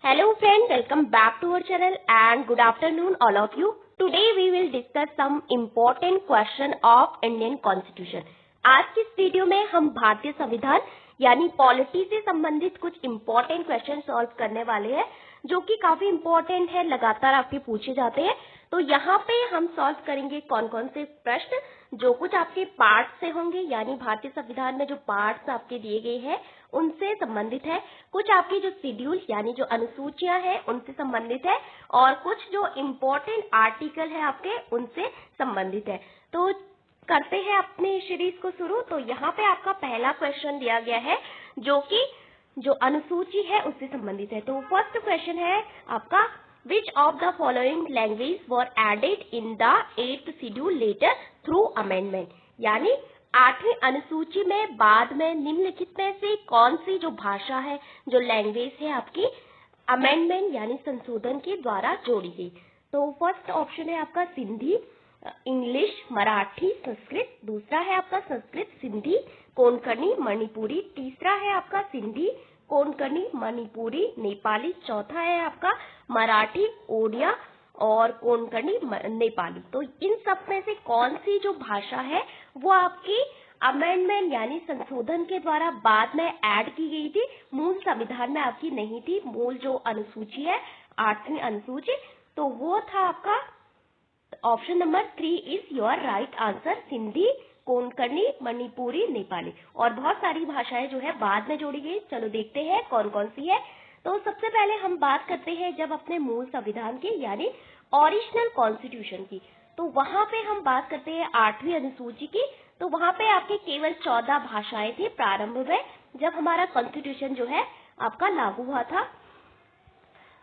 Hello friends, welcome back to our channel and good afternoon all of you. Today we will discuss some important question of Indian Constitution. आज की इस video में हम भारतीय संविधान यानी पॉलिटी से संबंधित कुछ इम्पोर्टेंट क्वेश्चन सॉल्व करने वाले हैं जो कि काफी इम्पोर्टेंट है, लगातार आपके पूछे जाते हैं। तो यहाँ पे हम सॉल्व करेंगे कौन कौन से प्रश्न जो कुछ आपके पार्ट से होंगे, यानी भारतीय संविधान में जो पार्ट्स आपके दिए गए हैं उनसे संबंधित है, कुछ आपकी जो शेड्यूल यानी जो अनुसूचियां हैं उनसे संबंधित है और कुछ जो इम्पोर्टेंट आर्टिकल है आपके उनसे संबंधित है। तो करते हैं अपने सीरीज को शुरू। तो यहाँ पे आपका पहला क्वेश्चन दिया गया है जो कि जो अनुसूची है उससे संबंधित है। तो फर्स्ट क्वेश्चन है आपका, which of the following language were added in the 8th schedule later through amendment, यानी 8वीं अनुसूची में बाद में निम्नलिखित में से कौन सी जो भाषा है, जो लैंग्वेज है आपकी अमेंडमेंट यानी संशोधन के द्वारा जोड़ी गई। तो फर्स्ट ऑप्शन है आपका सिंधी, इंग्लिश, मराठी, संस्कृत। दूसरा है आपका संस्कृत, सिंधी, कोंकणी, मणिपुरी। तीसरा है आपका सिंधी, कोंकणी, मणिपुरी, नेपाली। चौथा है आपका मराठी, ओडिया और कोंकणी, नेपाली। तो इन सब में से कौन सी जो भाषा है वो आपकी अमेंडमेंट यानी संशोधन के द्वारा बाद में ऐड की गई थी, मूल संविधान में आपकी नहीं थी। मूल जो अनुसूची है 8वीं अनुसूची, तो वो था आपका option number 3 is your right answer, Sindhi, Konkani, Manipuri, Nepali. और बहुत सारी भाषाएं जो है बाद में जोड़ी गई। चलो देखते हैं कौन कौन सी है। तो सबसे पहले हम बात करते हैं जब अपने मूल संविधान की यानी ओरिजिनल कॉन्स्टिट्यूशन की, तो वहां पे हम बात करते हैं 8वीं अनुसूची की। तो वहां पे आपके केवल 14 भाषाएं थी प्रारंभ में, जब हमारा कॉन्स्टिट्यूशन जो है आपका लागू हुआ था।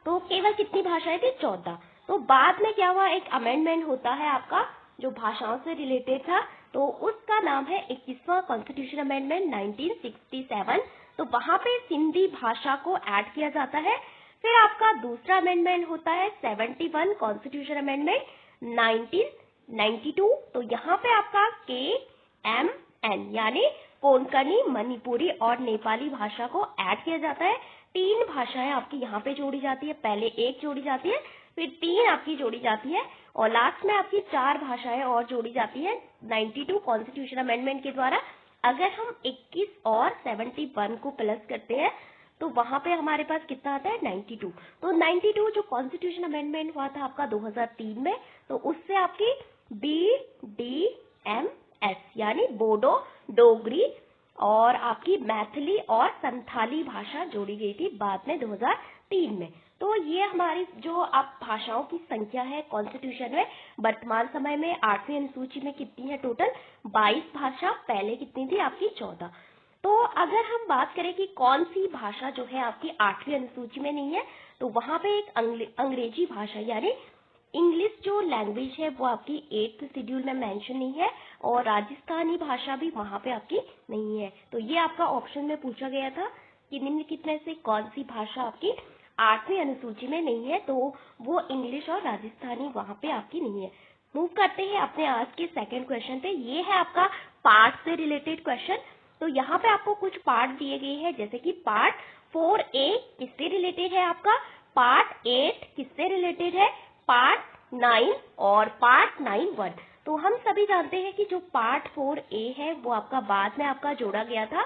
तो केवल कितनी भाषाएं थी? 14। तो बाद में क्या हुआ, एक अमेंडमेंट होता है आपका जो भाषाओं से रिलेटेड था, तो उसका नाम है 21वां कॉन्स्टिट्यूशन अमेंडमेंट 1967। तो वहां पे सिंधी भाषा को ऐड किया जाता है। फिर आपका दूसरा अमेंडमेंट होता है 71 कॉन्स्टिट्यूशन अमेंडमेंट 1992। तो यहाँ पे आपका KMN यानी कोंकणी, मणिपुरी और नेपाली भाषा को ऐड किया जाता है। 3 भाषाएं आपकी यहाँ पे जोड़ी जाती है, पहले 1 जोड़ी जाती है, फिर 3 आपकी जोड़ी जाती है और लास्ट में आपकी 4 भाषाएं और जोड़ी जाती है 92 कॉन्स्टिट्यूशन अमेंडमेंट के द्वारा। अगर हम 21 और 71 को प्लस करते हैं तो वहां पे हमारे पास कितना आता है? 92। तो 92 जो कॉन्स्टिट्यूशन अमेंडमेंट हुआ था आपका 2003 में, तो उससे आपकी BDMS यानी बोडो, डोगरी और आपकी मैथिली और संथाली भाषा जोड़ी गई थी बाद में 2003 में। तो ये हमारी जो अब भाषाओं की संख्या है कॉन्स्टिट्यूशन में वर्तमान समय में 8वीं अनुसूची में कितनी है? टोटल 22 भाषा। पहले कितनी थी आपकी? 14। तो अगर हम बात करें कि कौन सी भाषा जो है आपकी 8वीं अनुसूची में नहीं है, तो वहां पे एक अंग्रेजी भाषा यानी इंग्लिश जो लैंग्वेज है वो आपकी 8th शेड्यूल में मेंशन नहीं है और राजस्थानी भाषा भी वहां पे आपकी नहीं है। तो ये आपका ऑप्शन में पूछा गया था कि निम्नलिखित में से कौन सी भाषा आपकी 8वीं अनुसूची में नहीं है, तो वो इंग्लिश और राजस्थानी वहां पे आपकी नहीं है। मूव करते हैं अपने आज के सेकंड क्वेश्चन पे। ये है आपका पार्ट से रिलेटेड क्वेश्चन। तो यहाँ पे आपको कुछ पार्ट दिए गए हैं, जैसे कि पार्ट 4A किससे रिलेटेड है आपका, पार्ट 8 किससे रिलेटेड है, पार्ट 9 और पार्ट 9(1). तो हम सभी जानते हैं कि जो पार्ट 4A है वो आपका बाद में आपका जोड़ा गया था।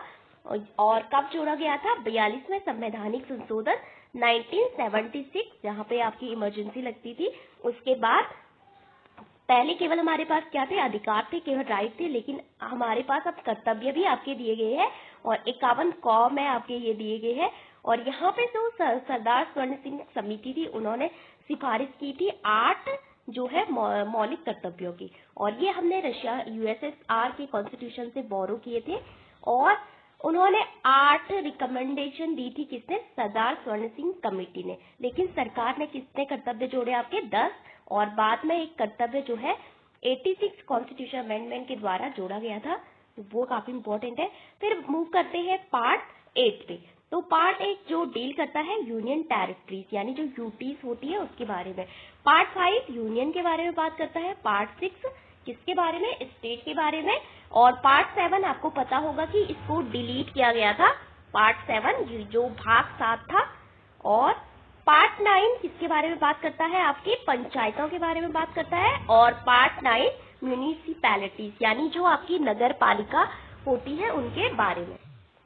और कब जोड़ा गया था? 42वें संवैधानिक संशोधन 1976, जहाँ पे आपकी इमरजेंसी लगती थी। उसके बाद पहले केवल हमारे पास क्या थे? अधिकार थे, केवल राइट थे, लेकिन हमारे पास अब कर्तव्य भी आपके दिए गए हैं और 51 कॉ में आपके ये दिए गए हैं। और यहाँ पे जो सरदार स्वर्ण सिंह समिति थी उन्होंने सिफारिश की थी 8 जो है मौलिक कर्तव्यों की, और ये हमने रशिया USSR के कॉन्स्टिट्यूशन से बोरो किए थे। और उन्होंने 8 रिकमेंडेशन दी थी, किसने? सरदार स्वर्ण सिंह कमेटी ने। लेकिन सरकार ने कितने कर्तव्य जोड़े आपके? 10। और बाद में एक कर्तव्य जो है 86 कॉन्स्टिट्यूशन अमेंडमेंट के द्वारा जोड़ा गया था, तो वो काफी इंपॉर्टेंट है। फिर मूव करते हैं पार्ट 8 पे। तो पार्ट 8 जो डील करता है यूनियन टेरिटरीज यानी जो यूटीज होती है उसके बारे में। पार्ट 5 यूनियन के बारे में बात करता है। पार्ट 6 किसके बारे में? स्टेट के बारे में। और पार्ट 7 आपको पता होगा कि इसको डिलीट किया गया था, पार्ट 7 जो भाग 7 था। और 9 किसके बारे में बात करता है? आपकी पंचायतों के बारे में बात करता है। और पार्ट 9 म्यूनिसिपैलिटीज यानी जो आपकी नगर पालिका होती है उनके बारे में।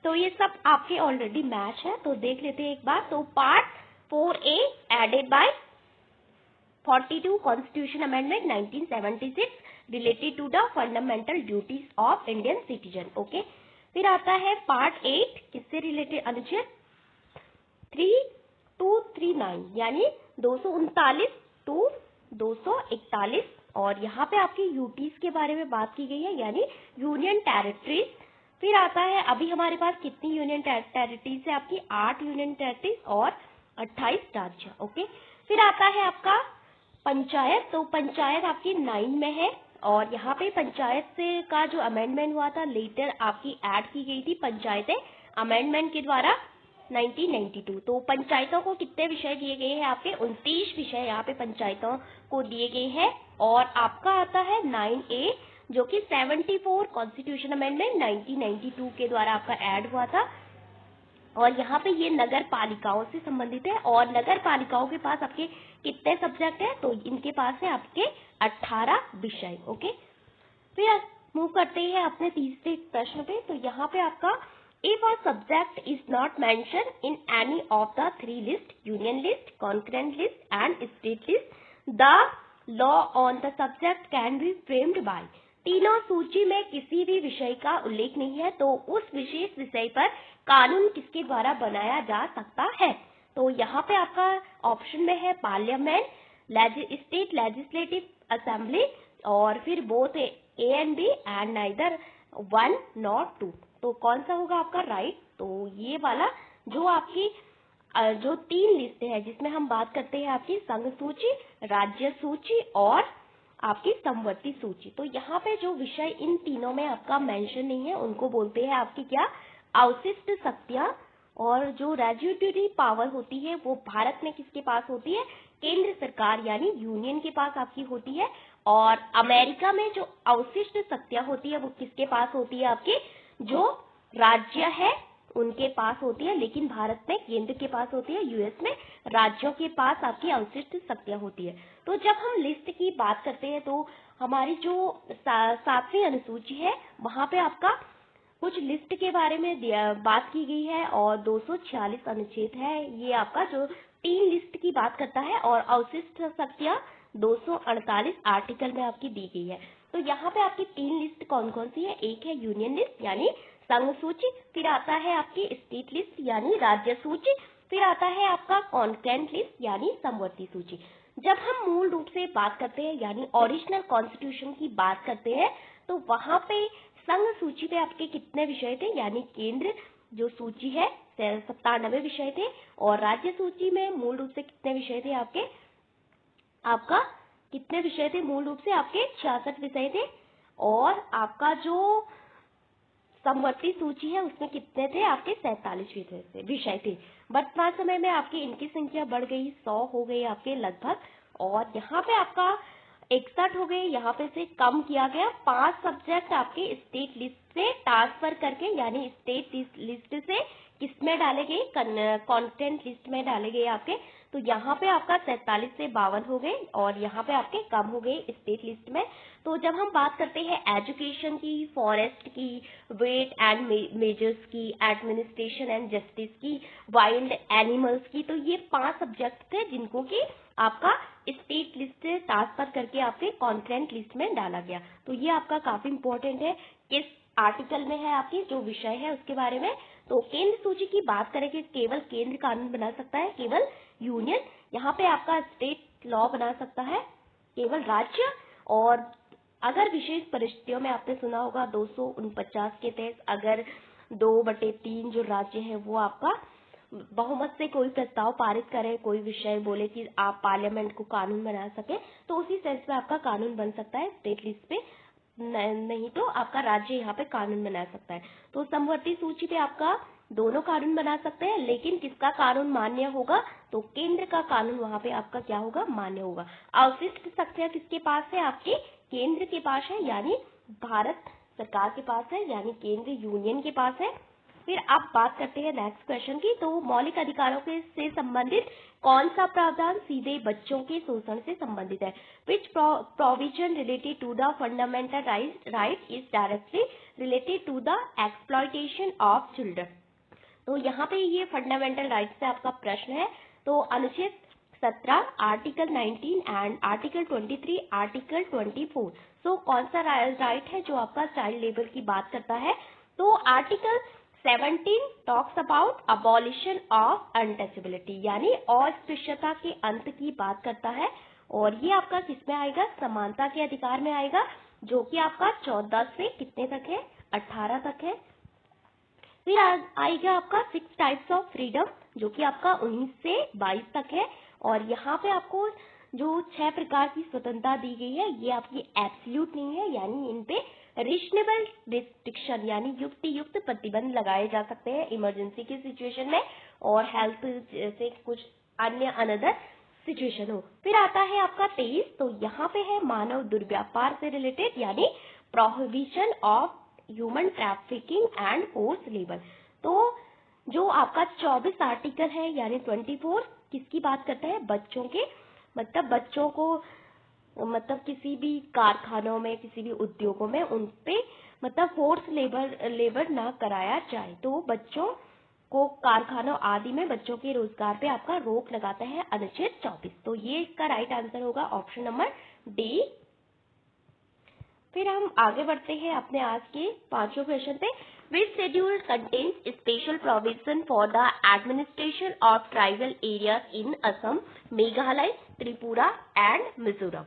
तो ये सब आपके ऑलरेडी मैच है, तो देख लेते हैं एक बार। तो part 4A added by 42 constitution amendment 1976 related to the fundamental duties of Indian citizen. Okay, फिर आता है पार्ट 8 किससे रिलेटेड? अनुच्छेद 3239 यानी 239 टू 241। और यहाँ पे आपकी यूटीज के बारे में बात की गई है यानी यूनियन टेरिटरीज। फिर आता है, अभी हमारे पास कितनी यूनियन टेरिटरीज है? आपकी 8 यूनियन टेरिटरीज और 28 राज्य। ओके, फिर आता है आपका पंचायत। तो पंचायत आपकी 9 में है और यहाँ पे पंचायत से का जो अमेंडमेंट हुआ था लेटर आपकी ऐड की गई थी पंचायतें अमेंडमेंट के द्वारा 1992। तो पंचायतों को कितने विषय दिए गए हैं? आपके 29 विषय यहाँ पे पंचायतों को दिए गए हैं। और आपका आता है 9A जो कि 74 कॉन्स्टिट्यूशन अमेंडमेंट 1992 के द्वारा आपका ऐड हुआ था। और यहाँ पे ये नगर पालिकाओं से संबंधित है। और नगर पालिकाओं के पास आपके कितने सब्जेक्ट है? तो इनके पास है आपके 18 विषय। ओके, फिर मूव करते हैं अपने तीसरे प्रश्न पे। तो यहाँ पे आपका if a subject is not mentioned in any of the 3 list, union list, concurrent list and state list, the law on the subject can be framed by। तीनों सूची में किसी भी विषय का उल्लेख नहीं है तो उस विशेष विषय पर कानून किसके द्वारा बनाया जा सकता है? तो यहाँ पे आपका ऑप्शन में है पार्लियामेंट, स्टेट लेजिस्लेटिव असेंबली और फिर both A and B and neither 1 nor 2। तो कौन सा होगा आपका राइट? तो ये वाला जो आपकी जो 3 लिस्ट है जिसमें हम बात करते हैं आपकी संघ सूची, राज्य सूची और आपकी समवर्ती सूची। तो यहाँ पे जो विषय इन तीनों में आपका मेंशन नहीं है उनको बोलते हैं आपकी क्या? अवशिष्ट शक्तियां। और जो रेजिड्यूटरी पावर होती है वो भारत में किसके पास होती है? केंद्र सरकार यानी यूनियन के पास आपकी होती है। और अमेरिका में जो अवशिष्ट शक्तियां होती है वो किसके पास होती है? आपके जो राज्य है उनके पास होती है। लेकिन भारत में केंद्र के पास होती है, यूएस में राज्यों के पास आपकी अवशिष्ट शक्तियां होती है। तो जब हम लिस्ट की बात करते हैं तो हमारी जो 7वीं अनुसूची है वहां पे आपका कुछ लिस्ट के बारे में बात की गई है और 246 अनुच्छेद है। ये आपका जो 3 लिस्ट की बात करता है और अवशिष्ट शक्तियां 248 आर्टिकल में आपकी दी गई है। तो यहाँ पे आपकी 3 लिस्ट कौन कौन सी है? एक है यूनियन लिस्ट यानी संघ सूची, फिर आता है आपकी स्टेट लिस्ट यानी राज्य सूची, फिर आता है आपका कॉन्करेंट लिस्ट यानी समवर्ती सूची। जब हम मूल रूप से बात करते हैं यानी ओरिजिनल कॉन्स्टिट्यूशन की बात करते हैं तो वहां पे संघ सूची पे आपके कितने विषय थे? यानी केंद्र जो सूची है 97 विषय थे और राज्य सूची में मूल रूप से कितने विषय थे आपके? आपका कितने विषय थे? मूल रूप से आपके 66 विषय थे। और आपका जो समवर्ती सूची है उसमें कितने थे? आपके 47 विषय थे। वर्तमान समय में आपकी इनकी संख्या बढ़ गई, 100 हो गई आपके लगभग। और यहाँ पे आपका 61 हो गए, यहाँ पे से कम किया गया। 5 सब्जेक्ट आपके स्टेट लिस्ट से ट्रांसफर करके यानी स्टेट लिस्ट से किसमें डाले गए? कॉन्टेंट लिस्ट में डाले गए आपके। तो यहाँ पे आपका 43 से 52 हो गए और यहाँ पे आपके कम हो गए स्टेट लिस्ट में। तो जब हम बात करते हैं एजुकेशन की, फॉरेस्ट की, वेट एंड मेजर्स की, एडमिनिस्ट्रेशन एंड जस्टिस की, वाइल्ड एनिमल्स की, तो ये 5 सब्जेक्ट थे जिनको कि आपका स्टेट लिस्ट से ट्रांसफर करके आपके कॉन्करेंट लिस्ट में डाला गया। तो ये आपका काफी इंपॉर्टेंट है, किस आर्टिकल में है आपकी जो विषय है उसके बारे में। तो केंद्र सूची की बात करें कि केवल केंद्र कानून बना सकता है, केवल यूनियन। यहाँ पे आपका स्टेट लॉ बना सकता है केवल राज्य। और अगर विशेष परिस्थितियों में आपने सुना होगा 249 के तहत अगर 2/3 जो राज्य है वो आपका बहुमत से कोई प्रस्ताव पारित करे, कोई विषय बोले कि आप पार्लियामेंट को कानून बना सके, तो उसी सेंस में आपका कानून बन सकता है स्टेट लिस्ट पे, नहीं तो आपका राज्य यहाँ पे कानून बना सकता है। तो समवर्ती सूची पे आपका दोनों कानून बना सकते हैं, लेकिन किसका कानून मान्य होगा? तो केंद्र का कानून वहां पे आपका क्या होगा? मान्य होगा। अवशिष्ट शक्तियां किसके पास है? आपके केंद्र के पास है यानी भारत सरकार के पास है, यानी केंद्र यूनियन के पास है। फिर अब बात करते हैं नेक्स्ट क्वेश्चन की। तो मौलिक अधिकारों के से संबंधित कौन सा प्रावधान सीधे बच्चों के शोषण से संबंधित है? Which provision related to the fundamental right is directly related to the exploitation of children. तो यहाँ पे ये फंडामेंटल राइट से आपका प्रश्न है। तो अनुच्छेद 17, आर्टिकल 19 एंड आर्टिकल 23, आर्टिकल 24। सो कौन सा राइट है जो आपका चाइल्ड लेबर की बात करता है? तो article 17 talks about abolition of untouchability, यानी अस्पृश्यता के अंत की बात करता है। और ये आपका किस में आएगा? समानता के अधिकार में आएगा, जो कि आपका 14 से कितने तक है? 18 तक है। फिर आएगा आपका 6 टाइप्स ऑफ फ्रीडम, जो कि आपका 19 से 22 तक है। और यहाँ पे आपको जो 6 प्रकार की स्वतंत्रता दी गई है, ये आपकी एब्सोल्यूट नहीं है, यानी इन पे रीजनेबल रिस्ट्रिक्शन यानी युक्त प्रतिबंध लगाए जा सकते हैं इमरजेंसी की सिचुएशन में और हेल्थ जैसे कुछ अन्य अनदर सिचुएशन हो। फिर आता है आपका 23। तो यहाँ पे है मानव दुर्व्यापार से रिलेटेड, यानी prohibition of human trafficking and force labour. तो जो आपका 24 आर्टिकल है यानी 24 किसकी बात करता है? बच्चों के, मतलब बच्चों को मतलब किसी भी कारखानों में, किसी भी उद्योगों में उन पे मतलब फोर्स लेबर ना कराया जाए। तो बच्चों को कारखानों आदि में बच्चों के रोजगार पे आपका रोक लगाता है अनुच्छेद 24। तो ये इसका राइट आंसर होगा ऑप्शन नंबर डी। फिर हम आगे बढ़ते हैं अपने आज के पांचों क्वेश्चन पे। Which schedule contains special provision for the administration of tribal areas in Assam, Meghalaya, Tripura and Mizoram.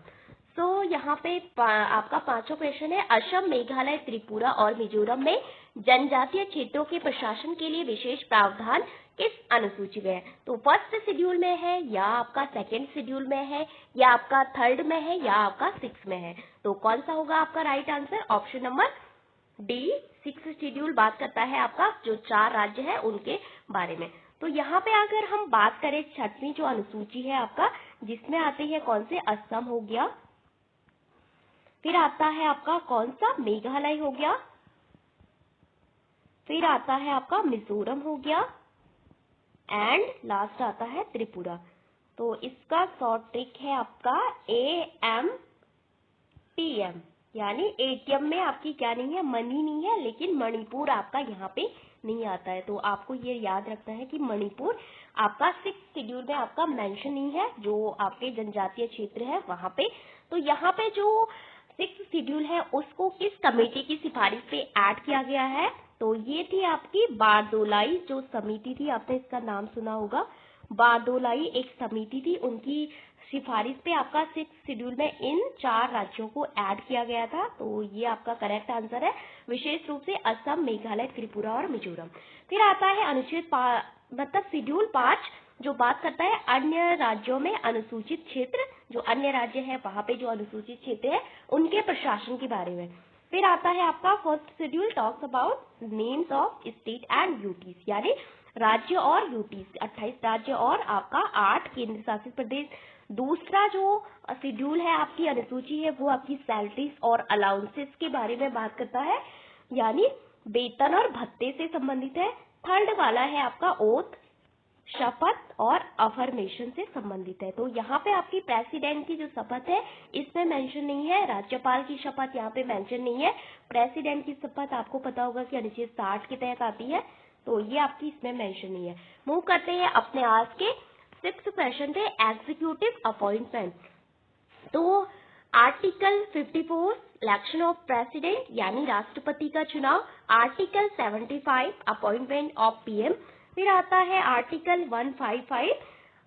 So यहाँ पे आपका पांचों क्वेश्चन है। असम, मेघालय, त्रिपुरा और मिजोरम में जनजातीय क्षेत्रों के प्रशासन के लिए विशेष प्रावधान किस अनुसूची में है? तो फर्स्ट शेड्यूल में है, या आपका सेकेंड शेड्यूल में है, या आपका थर्ड में है, या आपका 6 में है? तो कौन सा होगा आपका right answer? Option number D. 6 schedule बात करता है आपका जो 4 राज्य है उनके बारे में। तो यहाँ पे अगर हम बात करें 6वीं जो अनुसूची है आपका, जिसमें आते हैं कौन से? असम हो गया, फिर आता है आपका कौन सा? मेघालय हो गया, फिर आता है आपका मिजोरम हो गया एंड लास्ट आता है त्रिपुरा। तो इसका शॉर्ट ट्रिक है आपका AMPM, यानी एटीएम में आपकी क्या नहीं है? मनी नहीं है, लेकिन मणिपुर आपका यहाँ पे नहीं आता है। तो आपको ये याद रखना है कि मणिपुर आपका 6 शेड्यूल में आपका मेंशन नहीं है, जो आपके जनजातीय क्षेत्र है वहां पे। तो यहाँ पे जो 6 शेड्यूल है उसको किस कमेटी की सिफारिश पे ऐड किया गया है? तो ये थी आपकी बारदोलाई जो समिति थी, आपने इसका नाम सुना होगा। बारदोलाई एक समिति थी, उनकी सिफारिश पे आपका 6 शेड्यूल में इन 4 राज्यों को ऐड किया गया था। तो ये आपका करेक्ट आंसर है, विशेष रूप से असम, मेघालय, त्रिपुरा और मिजोरम। फिर आता है अनुच्छेद मतलब शेड्यूल 5 जो बात करता है अन्य राज्यों में अनुसूचित क्षेत्र, जो अन्य राज्य है वहां पे जो अनुसूचित क्षेत्र है उनके प्रशासन के बारे में। फिर आता है आपका first schedule talks about names of state and UTs, यानी राज्य और यूटीज, 28 राज्य और आपका 8 केंद्र शासित प्रदेश। दूसरा जो शेड्यूल है आपकी अनुसूची है वो आपकी सैलरीज और अलाउंसेस के बारे में बात करता है, यानी वेतन और भत्ते से संबंधित है। थर्ड वाला है आपका ओथ, शपथ और अफर्मेशन से संबंधित है। तो यहाँ पे आपकी प्रेसिडेंट की जो शपथ है इसमें मेंशन नहीं है, राज्यपाल की शपथ यहाँ पे मेंशन नहीं है। प्रेसिडेंट की शपथ आपको पता होगा कि अनुच्छेद 60 के तहत आती है, तो ये आपकी इसमें मेंशन नहीं है। मूव करते हैं अपने आज के 6th क्वेश्चन पे, एग्जीक्यूटिव अपॉइंटमेंट। तो आर्टिकल 54 इलेक्शन ऑफ प्रेसिडेंट यानी राष्ट्रपति का चुनाव, आर्टिकल 75 अपॉइंटमेंट ऑफ पीएम, फिर आता है आर्टिकल 155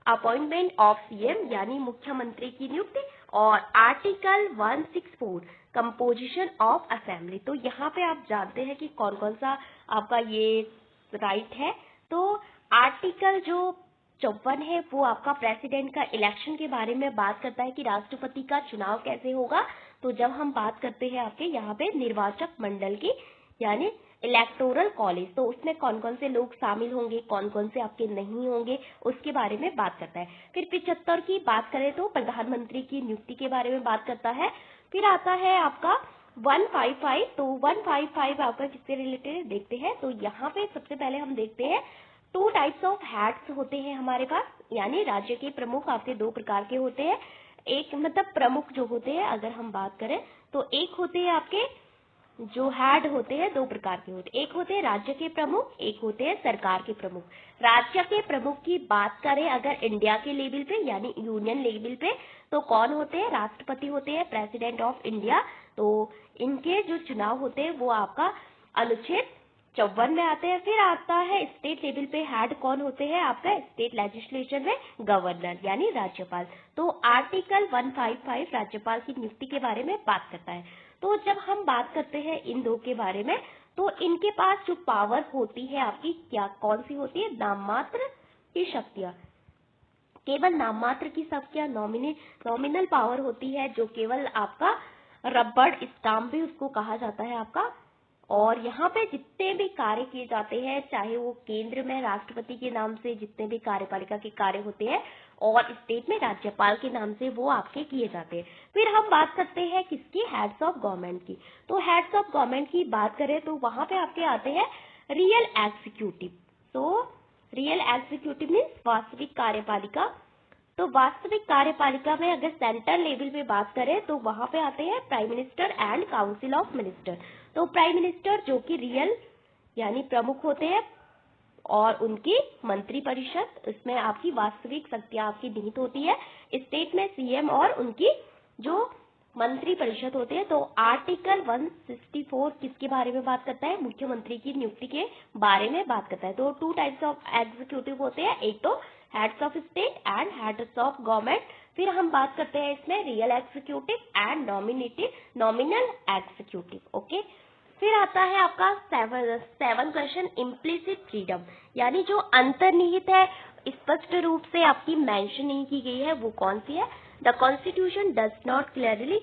अपॉइंटमेंट ऑफ सीएम यानी मुख्यमंत्री की नियुक्ति, और आर्टिकल 164 कंपोजिशन ऑफ असेंबली। तो यहाँ पे आप जानते हैं कि कौन कौन सा आपका ये राइट है। तो आर्टिकल जो 54 है वो आपका प्रेसिडेंट का इलेक्शन के बारे में बात करता है कि राष्ट्रपति का चुनाव कैसे होगा। तो जब हम बात करते हैं आपके यहाँ पे निर्वाचक मंडल की यानी इलेक्टोरल कॉलेज, तो उसमें कौन कौन से लोग शामिल होंगे, कौन कौन से आपके नहीं होंगे, उसके बारे में बात करता है। फिर 75 की बात करें तो प्रधानमंत्री की नियुक्ति के बारे में बात करता है। फिर आता है आपका 155, तो 155 आपका किससे रिलेटेड है देखते हैं। तो यहाँ पे सबसे पहले हम देखते हैं 2 टाइप्स ऑफ हेड्स होते हैं हमारे पास, यानी राज्य के प्रमुख आपके 2 प्रकार के होते हैं। एक मतलब प्रमुख जो होते हैं अगर हम बात करें तो एक होते हैं आपके जो हेड होते हैं 2 प्रकार के होते हैं, एक होते हैं राज्य के प्रमुख, एक होते हैं सरकार के प्रमुख। राज्य के प्रमुख की बात करें अगर इंडिया के लेवल पे यानी यूनियन लेवल पे तो कौन होते हैं, राष्ट्रपति होते हैं, प्रेसिडेंट ऑफ इंडिया। तो इनके जो चुनाव होते हैं वो आपका अनुच्छेद 54 में आते हैं। फिर आता है स्टेट लेवल पे हेड कौन होते हैं, आपका स्टेट लेजिस्लेशन में गवर्नर यानी राज्यपाल। तो आर्टिकल 155 राज्यपाल की नियुक्ति के बारे में बात करता है। तो जब हम बात करते हैं इन 2 के बारे में तो इनके पास जो पावर होती है आपकी क्या कौन सी होती है, नाम मात्र की शक्तियां, केवल नाम मात्र की शक्तियां, नॉमिनल पावर होती है जो केवल आपका रबड़ स्टाम्प भी उसको कहा जाता है आपका। और यहाँ पे जितने भी कार्य किए जाते हैं चाहे वो केंद्र में राष्ट्रपति के नाम से जितने भी कार्यपालिका के कार्य होते हैं और स्टेट में राज्यपाल के नाम से वो आपके किए जाते हैं। फिर हम बात करते हैं किसकी, हेड्स ऑफ गवर्नमेंट की। तो हेड्स ऑफ गवर्नमेंट की बात करें तो वहां पे आपके आते हैं रियल एग्जीक्यूटिव। तो रियल एग्जीक्यूटिव मीन्स वास्तविक कार्यपालिका। तो वास्तविक कार्यपालिका में अगर सेंट्रल लेवल पे बात करें तो वहां पे आते हैं prime minister and council of minister. तो प्राइम मिनिस्टर जो कि रियल यानी प्रमुख होते हैं और उनकी मंत्री परिषद, इसमें आपकी वास्तविक शक्तियां आपकी निहित होती है। स्टेट में सीएम और उनकी जो मंत्री परिषद होते हैं। तो आर्टिकल 164 किसके बारे में बात करता है, मुख्यमंत्री की नियुक्ति के बारे में बात करता है। तो 2 टाइप्स ऑफ एग्जीक्यूटिव होते हैं, एक तो heads of state and heads of government. फिर हम बात करते हैं इसमें real executive and nominal executive. Okay, फिर आता है आपका 7 क्वेश्चन, इम्प्लिसिट फ्रीडम, यानी जो अंतर्निहित है स्पष्ट रूप से आपकी मेंशन नहीं की गई है वो कौन सी है। The constitution does not clearly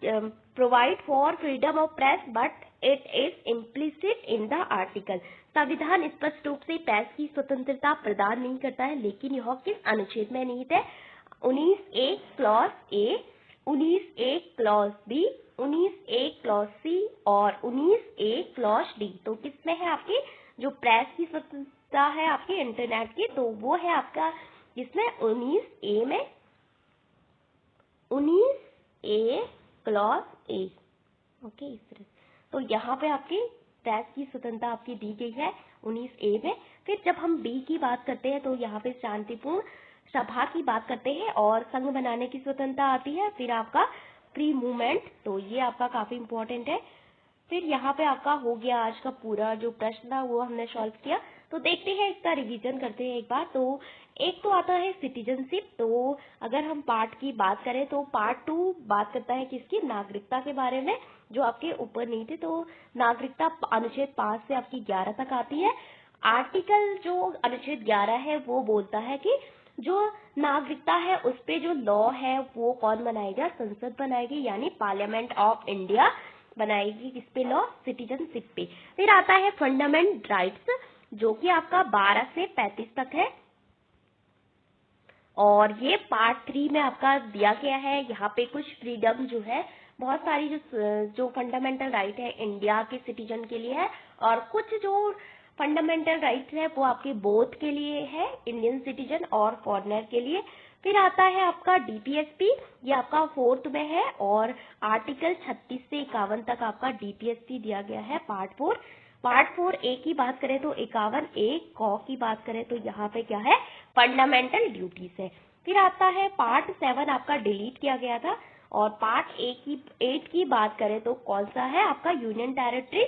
provide for freedom of press but it is implicit in the article. संविधान स्पष्ट रूप से प्रेस की स्वतंत्रता प्रदान नहीं करता है लेकिन यह किस अनुच्छेद में निहित है, 19A clause A, 19A clause B, 19A clause C और 19A क्लॉज डी। तो किसमें है आपकी जो प्रेस की स्वतंत्रता है आपकी इंटरनेट की, तो वो है आपका इसमें 19A में, 19A क्लॉज ए। ओके, इस तरह तो यहाँ पे आपकी प्रेस की स्वतंत्रता आपकी दी गई है 19A में। फिर जब हम बी की बात करते हैं तो यहाँ पे शांतिपूर्ण सभा की बात करते हैं और संघ बनाने की स्वतंत्रता आती है। फिर आपका फ्री मूवमेंट, तो ये आपका काफी इंपॉर्टेंट है। फिर यहाँ पे आपका हो गया आज का पूरा जो प्रश्न था वो हमने सॉल्व किया। तो देखते हैं इसका रिवीजन करते हैं एक बार। तो एक तो आता है सिटीजनशिप। तो अगर हम पार्ट की बात करें तो पार्ट 2 बात करता है किसकी, नागरिकता के बारे में, जो आपके ऊपर नहीं थे। तो नागरिकता अनुच्छेद 5 से आपकी 11 तक आती है। आर्टिकल जो अनुच्छेद 11 है वो बोलता है कि जो नागरिकता है उस पे जो लॉ है वो कौन बनाएगा, संसद बनाएगी यानी पार्लियामेंट ऑफ इंडिया बनाएगी। किस पे लॉ, सिटीजनशिप पे। फिर आता है फंडामेंट राइट्स जो कि आपका 12 से 35 तक है और ये पार्ट 3 में आपका दिया गया है। यहाँ पे कुछ फ्रीडम जो है बहुत सारी जो फंडामेंटल राइट है इंडिया के सिटीजन के लिए है और कुछ जो फंडामेंटल राइट है वो आपके बोथ के लिए है, इंडियन सिटीजन और फॉरेनर के लिए। फिर आता है आपका डीपीएसपी, ये आपका 4th में है और आर्टिकल 36 से 51 तक आपका डीपीएसपी दिया गया है पार्ट 4। पार्ट 4A की बात करें तो 51A क की बात करें तो यहाँ पे क्या है, फंडामेंटल ड्यूटीज है। फिर आता है पार्ट 7 आपका डिलीट किया गया था और पार्ट 8 की बात करें तो कौन सा है आपका यूनियन टेरिटरी।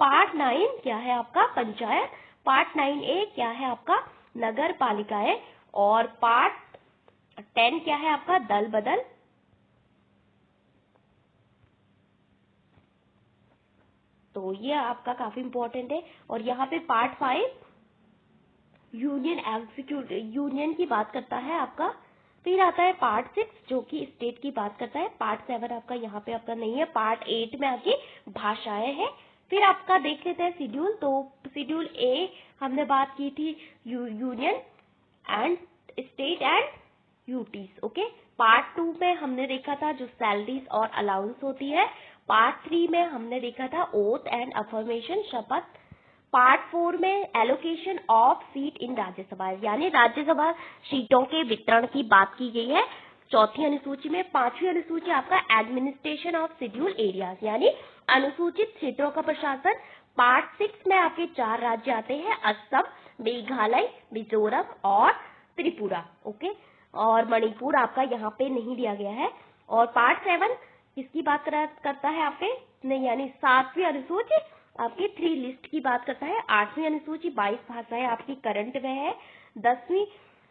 पार्ट 9 क्या है आपका पंचायत। पार्ट 9A क्या है आपका नगर पालिकाएं और पार्ट 10 क्या है आपका दल बदल। तो ये आपका काफी इंपॉर्टेंट है। और यहाँ पे पार्ट 5 यूनियन की बात करता है आपका। फिर आता है पार्ट 6 जो कि स्टेट की बात करता है। पार्ट 7 आपका यहाँ पे आपका नहीं है। पार्ट 8 में आपकी भाषाएं हैं। फिर आपका देख लेते हैं शेड्यूल। तो शेड्यूल ए हमने बात की थी union and state and UTs. Okay, part 2 में हमने देखा था जो सैलरीज और अलाउंस होती है। पार्ट 3 में हमने देखा था ओथ एंड अफर्मेशन, शपथ। पार्ट 4 में एलोकेशन ऑफ सीट इन राज्यसभा, यानी राज्यसभा सीटों के वितरण की बात की गई है चौथी अनुसूची में। पांचवी अनुसूची आपका एडमिनिस्ट्रेशन ऑफ शेड्यूल एरियाज, यानी अनुसूचित क्षेत्रों का प्रशासन। पार्ट 6 में आपके 4 राज्य आते हैं, असम, मेघालय, मिजोरम और त्रिपुरा। ओके, और मणिपुर आपका यहाँ पे नहीं दिया गया है। और पार्ट 7 किसकी बात करता है आपके नहीं, यानी 7वीं अनुसूची आपकी 3 लिस्ट की बात करता है। 8वीं अनुसूची 22 भाषाएं आपकी करंट में है।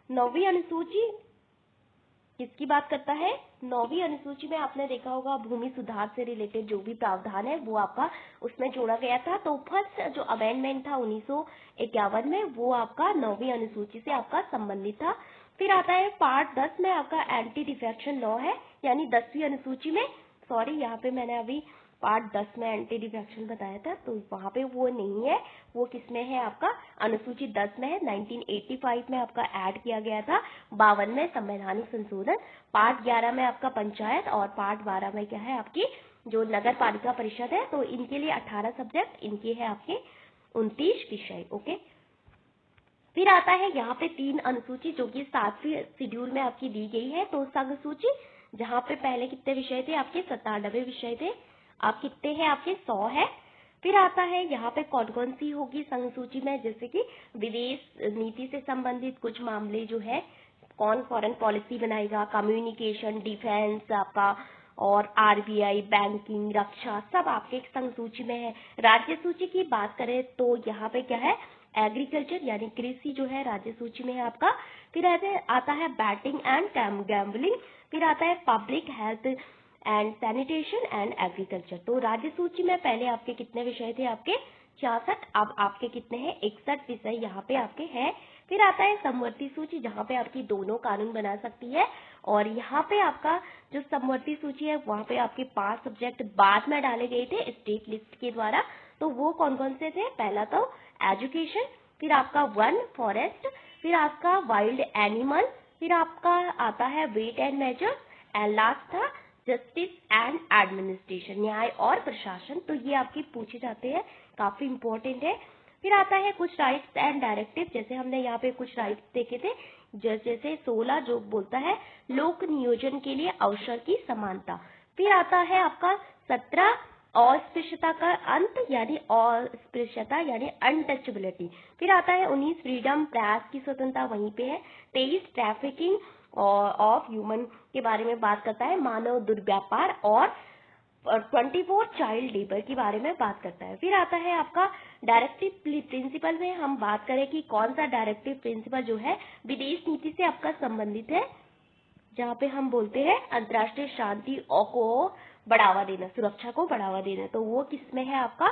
9वीं अनुसूची किसकी बात करता है? 9वीं अनुसूची में आपने देखा होगा भूमि सुधार से रिलेटेड जो भी प्रावधान है वो आपका उसमें जोड़ा गया था। तो फर्स्ट जो अमेंडमेंट था 1951 में, वो आपका 9वीं अनुसूची से आपका संबंधित था। फिर आता है पार्ट 10 में आपका एंटी डिफेक्शन लॉ है, यानी 10वीं अनुसूची में। सॉरी, यहाँ पे मैंने अभी पार्ट 10 में एंटी डिफेक्शन बताया था, तो वहां पे वो नहीं है। वो किसमें है? आपका अनुसूची 10 में है। 1985 में आपका ऐड किया गया था। 52 में संवैधानिक संशोधन। पार्ट 11 में आपका पंचायत, और पार्ट 12 में क्या है? आपकी जो नगर पालिका परिषद है। तो इनके लिए 18 सब्जेक्ट, इनके है आपके 29 विषय। ओके, फिर आता है यहाँ पे 3 अनुसूची जो कि 7वीं शेड्यूल में आपकी दी गई है। तो संघ सूची, जहाँ पे पहले कितने विषय थे? आपके 97 विषय थे। आप कितने हैं? आपके 100 है। फिर आता है यहाँ पे कौन कौन सी होगी संघ सूची में, जैसे कि विदेश नीति से संबंधित कुछ मामले जो है, कौन फॉरेन पॉलिसी बनाएगा, कम्युनिकेशन, डिफेंस आपका, और आरबीआई, बैंकिंग, रक्षा, सब आपके संघ सूची में है। राज्य सूची की बात करें तो यहाँ पे क्या है? एग्रीकल्चर यानी कृषि जो है राज्य सूची में है आपका। फिर आता है बैटिंग एंड गैम्बलिंग। फिर आता है public health and sanitation and agriculture. तो राज्य सूची में पहले आपके कितने विषय थे? आपके 66। अब आपके कितने हैं? 61 विषय यहाँ पे आपके हैं। फिर आता है समवर्ती सूची, जहाँ पे आपकी दोनों कानून बना सकती है। और यहाँ पे आपका जो समवर्ती सूची है वहाँ पे आपके 5 सब्जेक्ट बाद में डाले गए थे स्टेट लिस्ट के द्वारा। तो वो कौन कौन से थे? पहला तो एजुकेशन, फिर आपका वन फॉरेस्ट, फिर आपका वाइल्ड एनिमल, फिर आपका आता है weight and measure, and last था जस्टिस एंड एडमिनिस्ट्रेशन, न्याय और प्रशासन। तो ये आपके पूछे जाते हैं, काफी इंपॉर्टेंट है। फिर आता है कुछ राइट्स एंड डायरेक्टिव, जैसे हमने यहाँ पे कुछ राइट्स देखे थे, जैसे 16 जो बोलता है लोक नियोजन के लिए अवसर की समानता। फिर आता है आपका 17 अस्पृश्यता का अंत, यानी अस्पृश्यता यानी अनटचेबिलिटी। फिर आता है 19 फ्रीडम, प्रेस की स्वतंत्रता वहीं पे है। 23 ट्रैफिकिंग ऑफ ह्यूमन के बारे में बात करता है, मानव दुर्व्यापार। और 24 चाइल्ड लेबर के बारे में बात करता है। फिर आता है आपका डायरेक्टिव प्रिंसिपल में हम बात करें कि कौन सा डायरेक्टिव प्रिंसिपल जो है विदेश नीति से आपका संबंधित है, जहाँ पे हम बोलते हैं अंतर्राष्ट्रीय शांति को बढ़ावा देना, सुरक्षा को बढ़ावा देना। तो वो किस में है आपका?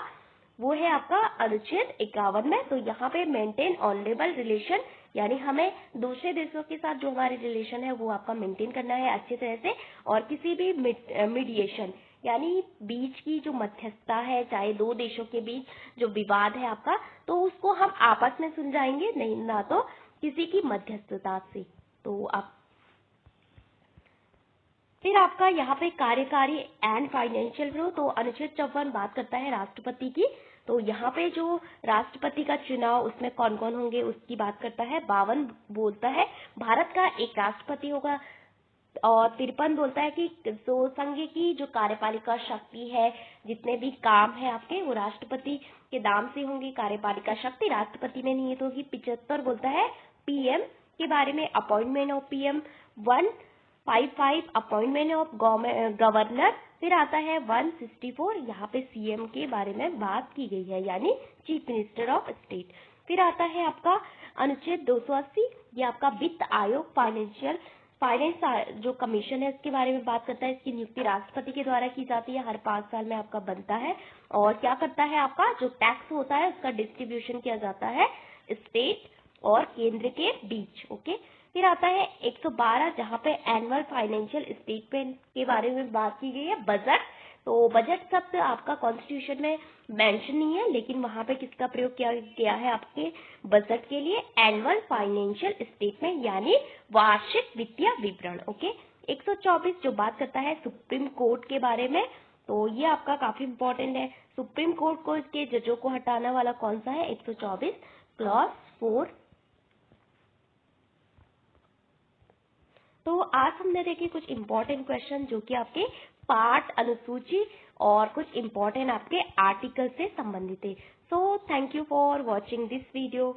वो है आपका अनुच्छेद 51 में। तो यहाँ पे मेंटेन ऑनरेबल रिलेशन, यानी हमें दूसरे देशों के साथ जो हमारे रिलेशन है वो आपका मेंटेन करना है अच्छी तरह से। और किसी भी मीडिएशन यानी बीच की जो मध्यस्थता है, चाहे दो देशों के बीच जो विवाद है आपका, तो उसको हम आपस में सुलझाएंगे, नहीं ना तो किसी की मध्यस्थता से। तो आप फिर आपका यहाँ पे कार्यकारी एंड फाइनेंशियल व्यू। तो अनुच्छेद 54 बात करता है राष्ट्रपति की। तो यहाँ पे जो राष्ट्रपति का चुनाव उसमें कौन कौन होंगे उसकी बात करता है। 52 बोलता है भारत का एक राष्ट्रपति होगा। और 53 बोलता है कि जो संघ की जो कार्यपालिका शक्ति है, जितने भी काम है आपके, वो राष्ट्रपति के नाम से होंगे। कार्यपालिका शक्ति राष्ट्रपति में निहित होगी। 75 बोलता है पीएम के बारे में, appointment of PM. 155 appointment of governor. फिर आता है 164, यहाँ पे सीएम के बारे में बात की गई है, यानी चीफ मिनिस्टर ऑफ स्टेट। फिर आता है आपका अनुच्छेद 280, ये आपका वित्त आयोग फाइनेंस जो कमीशन है इसके बारे में बात करता है। इसकी नियुक्ति राष्ट्रपति के द्वारा की जाती है, हर 5 साल में आपका बनता है। और क्या करता है आपका जो टैक्स होता है उसका डिस्ट्रीब्यूशन किया जाता है स्टेट और केंद्र के बीच। ओके, फिर आता है 112, जहाँ पे एनुअल फाइनेंशियल स्टेटमेंट के बारे में बात की गई है। बजट, तो बजट शब्द आपका कॉन्स्टिट्यूशन में मेंशन नहीं है, लेकिन वहां पे किसका प्रयोग किया गया है आपके बजट के लिए? एनुअल फाइनेंशियल स्टेटमेंट यानी वार्षिक वित्तीय विवरण। ओके, 124 जो बात करता है सुप्रीम कोर्ट के बारे में। तो ये आपका काफी इम्पोर्टेंट है। सुप्रीम कोर्ट को इसके जजों को हटाने वाला कौन सा है? 124 क्लॉज 4। तो आज हमने देखे कुछ इम्पोर्टेंट क्वेश्चन जो कि आपके पाठ, अनुसूची और कुछ इम्पोर्टेंट आपके आर्टिकल से संबंधित है। So thank you for watching this video.